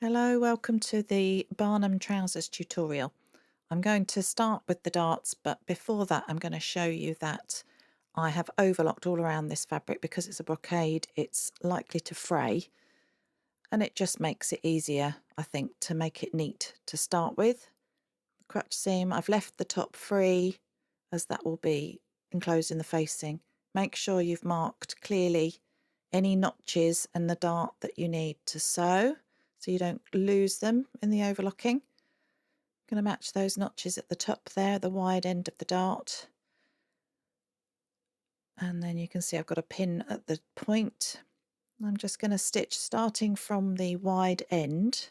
Hello, welcome to the Barnham Trousers tutorial. I'm going to start with the darts, but before that I'm going to show you that I have overlocked all around this fabric because it's a brocade. It's likely to fray and it just makes it easier, I think, to make it neat to start with. The crotch seam, I've left the top free as that will be enclosed in the facing. Make sure you've marked clearly any notches and the dart that you need to sew so you don't lose them in the overlocking. I'm going to match those notches at the top there, the wide end of the dart. And then you can see I've got a pin at the point. I'm just going to stitch starting from the wide end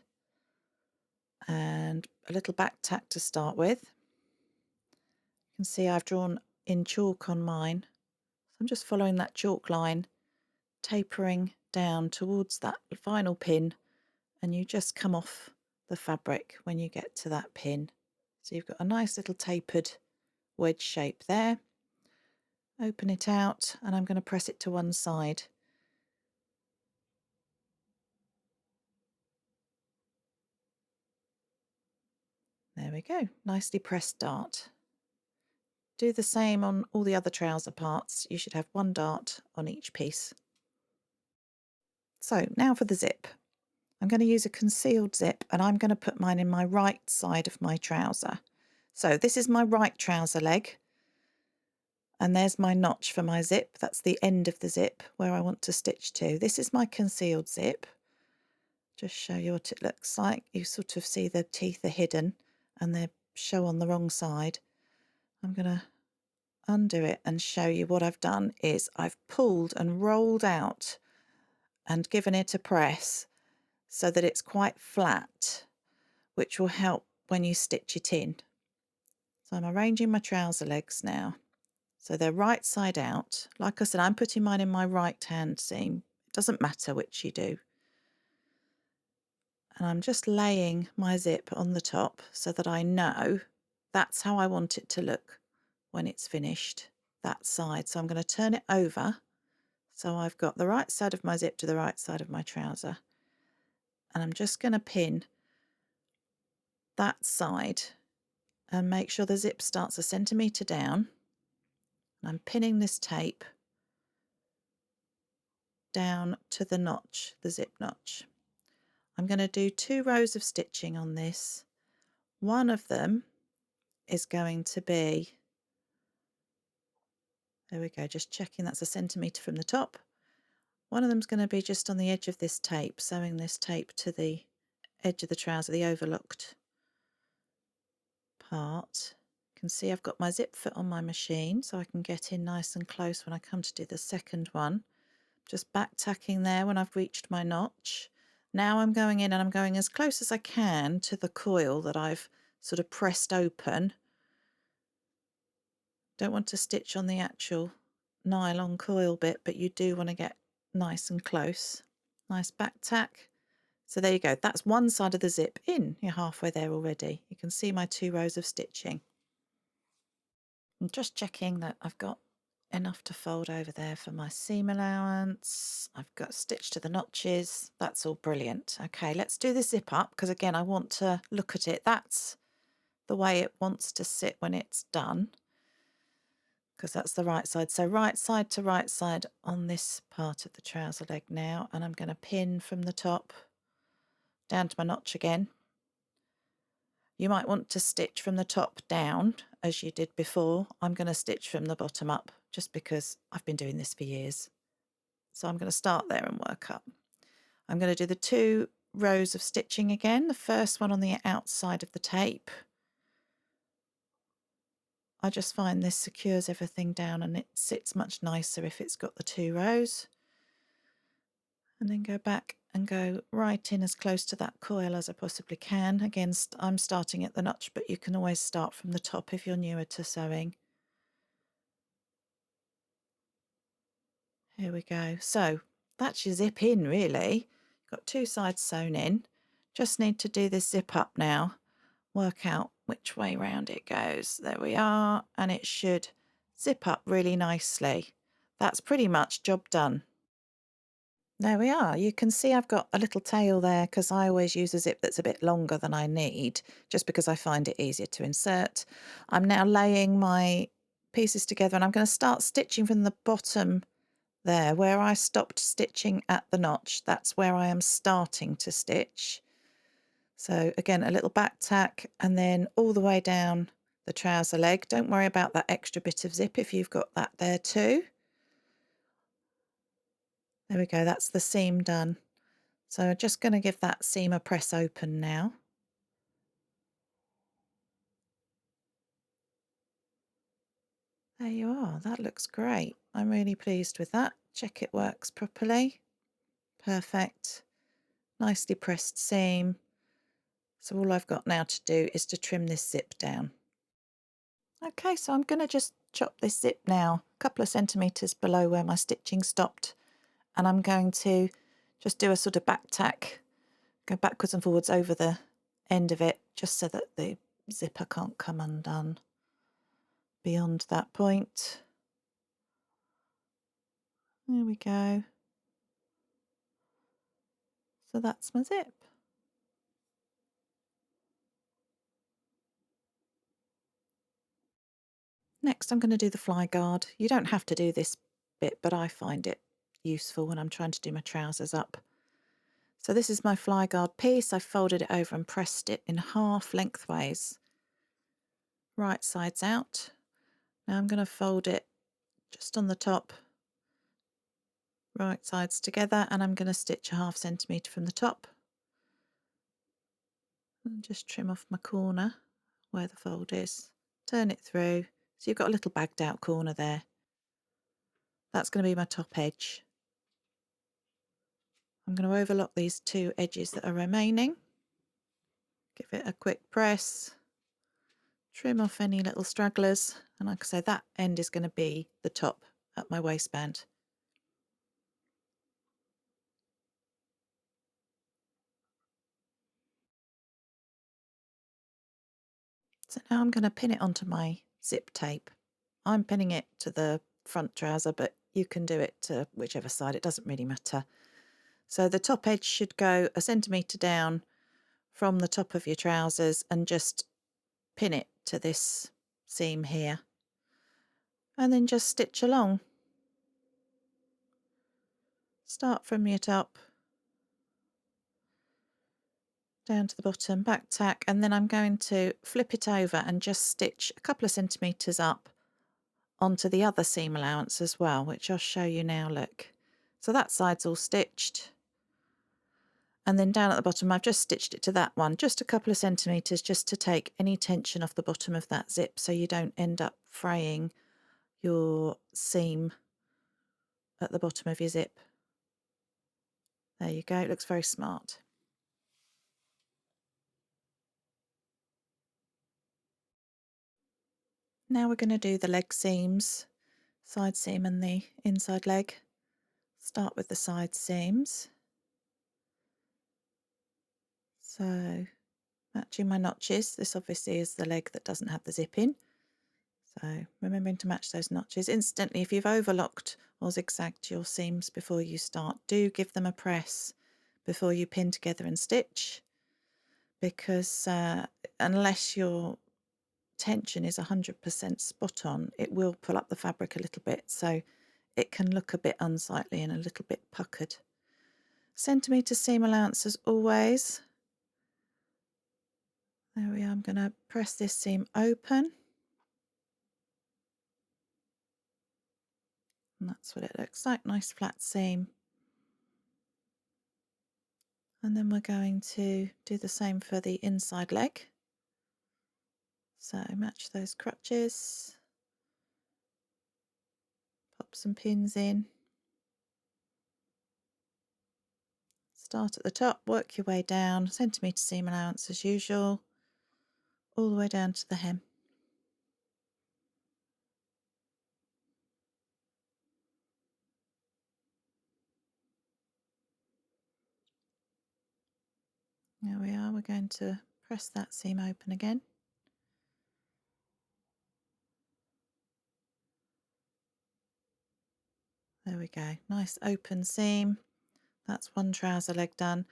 and a little back tack to start with. You can see I've drawn in chalk on mine. So I'm just following that chalk line, tapering down towards that final pin, and you just come off the fabric when you get to that pin. So you've got a nice little tapered wedge shape there. Open it out and I'm going to press it to one side. There we go, nicely pressed dart. Do the same on all the other trouser parts. You should have one dart on each piece. So now for the zip. I'm going to use a concealed zip and I'm going to put mine in my right side of my trouser. So this is my right trouser leg and there's my notch for my zip. That's the end of the zip where I want to stitch to. This is my concealed zip. Just show you what it looks like. You sort of see the teeth are hidden and they show on the wrong side. I'm going to undo it and show you what I've done is I've pulled and rolled out and given it a press so that it's quite flat, which will help when you stitch it in. So I'm arranging my trouser legs now. So they're right side out. Like I said, I'm putting mine in my right hand seam. It doesn't matter which you do. And I'm just laying my zip on the top so that I know that's how I want it to look when it's finished, that side. So I'm going to turn it over. So I've got the right side of my zip to the right side of my trouser. And I'm just going to pin that side and make sure the zip starts 1 centimetre down. And I'm pinning this tape down to the notch, the zip notch. I'm going to do 2 rows of stitching on this. One of them is going to be, there we go, just checking that's 1 centimetre from the top. One of them's going to be just on the edge of this tape, sewing this tape to the edge of the trouser, the overlocked part. You can see I've got my zip foot on my machine so I can get in nice and close when I come to do the second one. Just back tacking there when I've reached my notch. Now I'm going in and I'm going as close as I can to the coil that I've sort of pressed open. Don't want to stitch on the actual nylon coil bit, but you do want to get nice and close. Nice back tack. So there you go, that's one side of the zip in. You're halfway there already. You can see my 2 rows of stitching. I'm just checking that I've got enough to fold over there for my seam allowance. I've got stitched to the notches. That's all brilliant. Okay, let's do the zip up because again I want to look at it. That's the way it wants to sit when it's done because that's the right side. So right side to right side on this part of the trouser leg now, and I'm going to pin from the top down to my notch again. You might want to stitch from the top down as you did before. I'm going to stitch from the bottom up just because I've been doing this for years. So I'm going to start there and work up. I'm going to do the 2 rows of stitching again. The first one on the outside of the tape. I just find this secures everything down and it sits much nicer if it's got the 2 rows. And then go back and go right in as close to that coil as I possibly can. Again, I'm starting at the notch, but you can always start from the top if you're newer to sewing. Here we go. So that's your zip in really. Got 2 sides sewn in. Just need to do this zip up now. Work out which way round it goes. There we are. And it should zip up really nicely. That's pretty much job done. There we are. You can see I've got a little tail there because I always use a zip that's a bit longer than I need, just because I find it easier to insert. I'm now laying my pieces together and I'm going to start stitching from the bottom there where I stopped stitching at the notch. That's where I am starting to stitch. So again, a little back tack and then all the way down the trouser leg. Don't worry about that extra bit of zip if you've got that there too. There we go, that's the seam done. So I'm just going to give that seam a press open now. There you are, that looks great. I'm really pleased with that. Check it works properly. Perfect. Nicely pressed seam. So all I've got now to do is to trim this zip down. Okay, so I'm going to just chop this zip now, a couple of centimetres below where my stitching stopped. And I'm going to just do a sort of back tack, go backwards and forwards over the end of it, just so that the zipper can't come undone beyond that point. There we go. So that's my zip. Next, I'm going to do the fly guard. You don't have to do this bit, but I find it useful when I'm trying to do my trousers up. So this is my fly guard piece. I folded it over and pressed it in half lengthways, right sides out. Now I'm going to fold it just on the top, right sides together, and I'm going to stitch a ½ centimetre from the top. And just trim off my corner where the fold is. Turn it through. So you've got a little bagged out corner there. That's going to be my top edge. I'm going to overlock these two edges that are remaining. Give it a quick press. Trim off any little stragglers. And like I say, that end is going to be the top at my waistband. So now I'm going to pin it onto my zip tape. I'm pinning it to the front trouser, but you can do it to whichever side, it doesn't really matter. So the top edge should go 1 centimetre down from the top of your trousers and just pin it to this seam here. And then just stitch along. Start from your top, down to the bottom, back tack, and then I'm going to flip it over and just stitch a couple of centimetres up onto the other seam allowance as well, which I'll show you now, look. So that side's all stitched. And then down at the bottom, I've just stitched it to that one, just a couple of centimetres, just to take any tension off the bottom of that zip so you don't end up fraying your seam at the bottom of your zip. There you go, it looks very smart. Now we're going to do the leg seams, side seam and the inside leg. Start with the side seams. So matching my notches, this obviously is the leg that doesn't have the zip in. So remembering to match those notches. Incidentally, if you've overlocked or zigzagged your seams before you start, do give them a press before you pin together and stitch, because unless your tension is 100% spot on, it will pull up the fabric a little bit, so it can look a bit unsightly and a little bit puckered. Centimetre seam allowance as always. There we are, I'm going to press this seam open. And that's what it looks like, nice flat seam. And then we're going to do the same for the inside leg. So match those crotches, pop some pins in. Start at the top, work your way down, centimetre seam allowance as usual, all the way down to the hem. There we are, we're going to press that seam open again. There we go, nice open seam. That's one trouser leg done.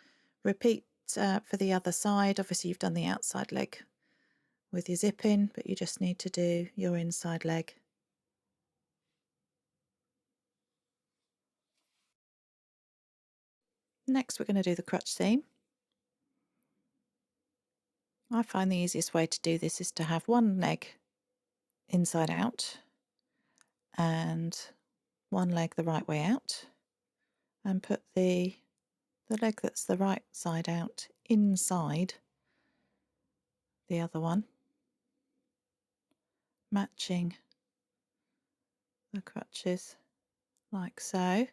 Repeat for the other side. Obviously you've done the outside leg with your zip in, but you just need to do your inside leg. Next we're going to do the crotch seam. I find the easiest way to do this is to have one leg inside out and one leg the right way out, and put the leg that's the right side out inside the other one, matching the crotches like so.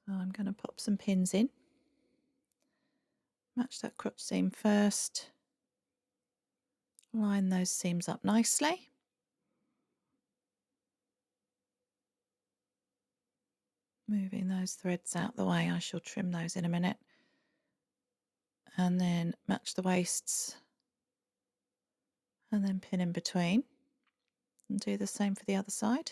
So I'm going to pop some pins in, match that crotch seam first, line those seams up nicely. Moving those threads out the way, I shall trim those in a minute. And then match the waists and then pin in between, and do the same for the other side.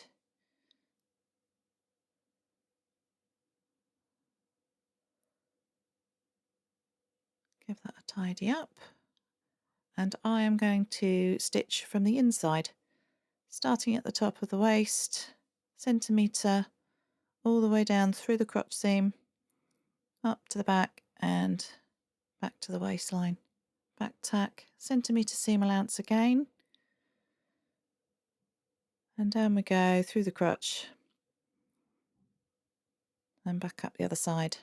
Give that a tidy up, and I am going to stitch from the inside, starting at the top of the waist, centimetre all the way down through the crotch seam, up to the back and back to the waistline. Back tack, centimetre seam allowance again, and down we go through the crotch and back up the other side.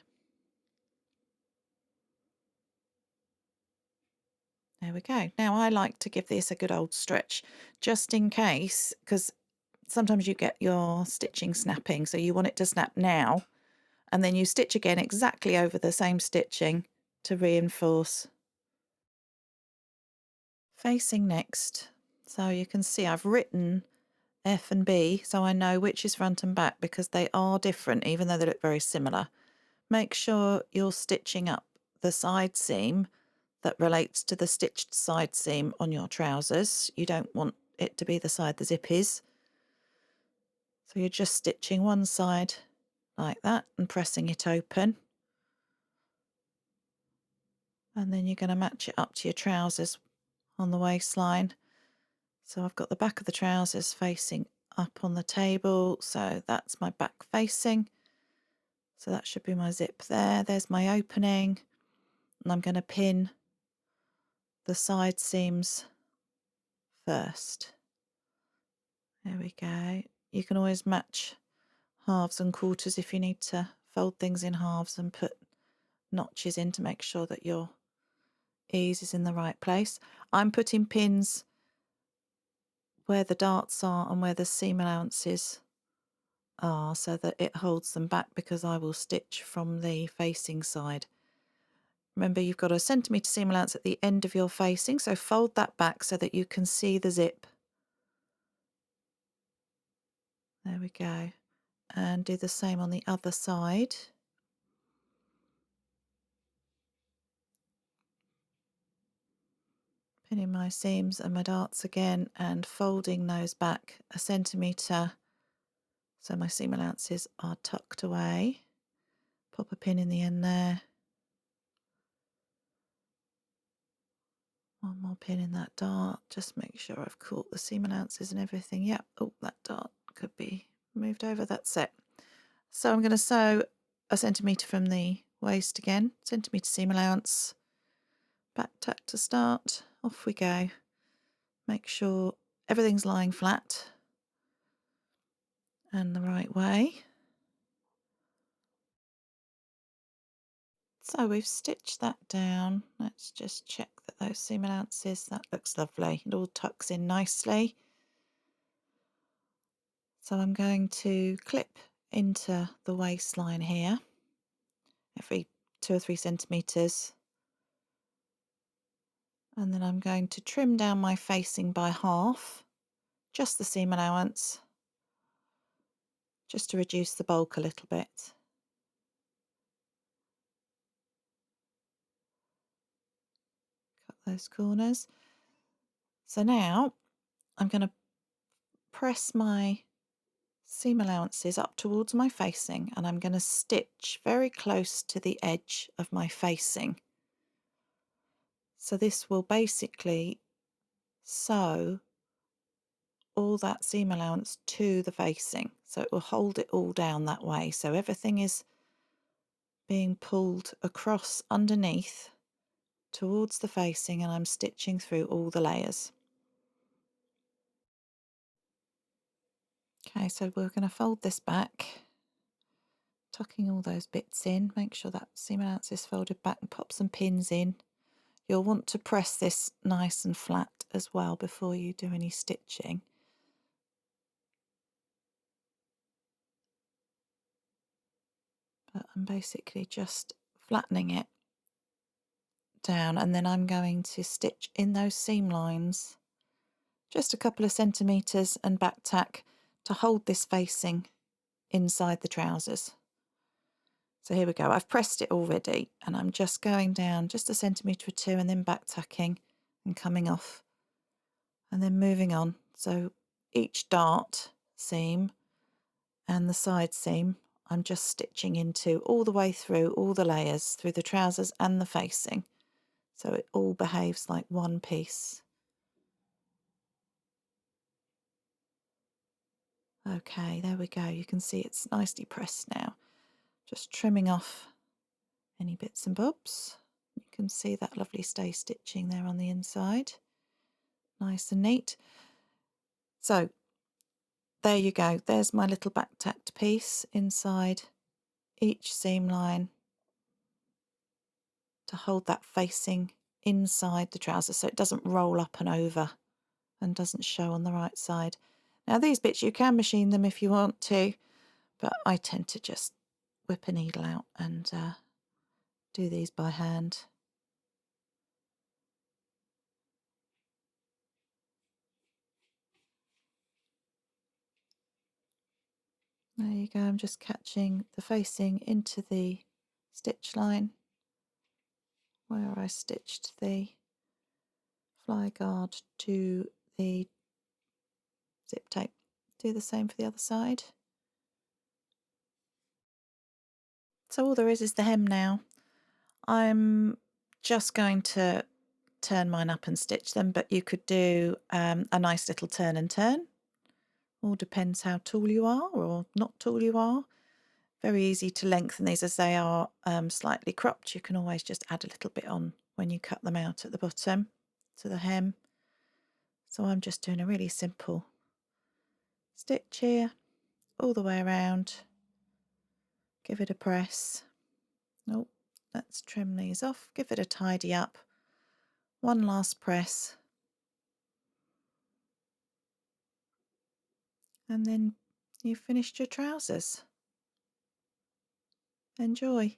There we go. Now I like to give this a good old stretch just in case, because sometimes you get your stitching snapping, so you want it to snap now, and then you stitch again exactly over the same stitching to reinforce. Facing next. So you can see I've written F and B, so I know which is front and back because they are different even though they look very similar. Make sure you're stitching up the side seam that relates to the stitched side seam on your trousers. You don't want it to be the side the zip is. So you're just stitching one side like that and pressing it open. And then you're going to match it up to your trousers on the waistline. So I've got the back of the trousers facing up on the table. So that's my back facing. So that should be my zip there. There's my opening. And I'm going to pin the side seams first. There we go. You can always match halves and quarters if you need to fold things in halves and put notches in to make sure that your ease is in the right place. I'm putting pins where the darts are and where the seam allowances are so that it holds them back, because I will stitch from the facing side. Remember, you've got a centimetre seam allowance at the end of your facing, so fold that back so that you can see the zip. There we go. And do the same on the other side. Pinning my seams and my darts again and folding those back a centimetre so my seam allowances are tucked away. Pop a pin in the end there. One more pin in that dart. Just make sure I've caught the seam allowances and everything. Yep. Oh, that dart could be moved over. That's it. So I'm going to sew a centimetre from the waist again. Centimetre seam allowance. Back tack to start. Off we go. Make sure everything's lying flat and the right way. So we've stitched that down. Let's just check that those seam allowances, that looks lovely. It all tucks in nicely. So I'm going to clip into the waistline here every 2 or 3 centimetres. And then I'm going to trim down my facing by half, just the seam allowance, just to reduce the bulk a little bit. Cut those corners. So now I'm going to press my seam allowances up towards my facing, and I'm going to stitch very close to the edge of my facing. So this will basically sew all that seam allowance to the facing, so it will hold it all down that way, so everything is being pulled across underneath towards the facing, and I'm stitching through all the layers. Okay, so we're going to fold this back, tucking all those bits in. Make sure that seam allowance is folded back, and pop some pins in. You'll want to press this nice and flat as well before you do any stitching. But I'm basically just flattening it down, and then I'm going to stitch in those seam lines just a couple of centimetres and back tack to hold this facing inside the trousers. So here we go, I've pressed it already, and I'm just going down just a centimetre or two and then back tacking and coming off and then moving on. So each dart seam and the side seam I'm just stitching into all the way through all the layers, through the trousers and the facing, so it all behaves like one piece. Okay, there we go. You can see it's nicely pressed now. Just trimming off any bits and bobs. You can see that lovely stay stitching there on the inside. Nice and neat. So there you go. There's my little back tacked piece inside each seam line to hold that facing inside the trouser so it doesn't roll up and over and doesn't show on the right side. Now these bits you can machine them if you want to, but I tend to just whip a needle out and do these by hand. There you go, I'm just catching the facing into the stitch line where I stitched the fly guard to the zip tape. Do the same for the other side. So all there is the hem now. I'm just going to turn mine up and stitch them, but you could do a nice little turn and turn. All depends how tall you are or not tall you are. Very easy to lengthen these as they are slightly cropped. You can always just add a little bit on when you cut them out at the bottom to the hem. So I'm just doing a really simple stitch here all the way around. Give it a press. Oh, let's trim these off. Give it a tidy up. One last press. And then you've finished your trousers. Enjoy.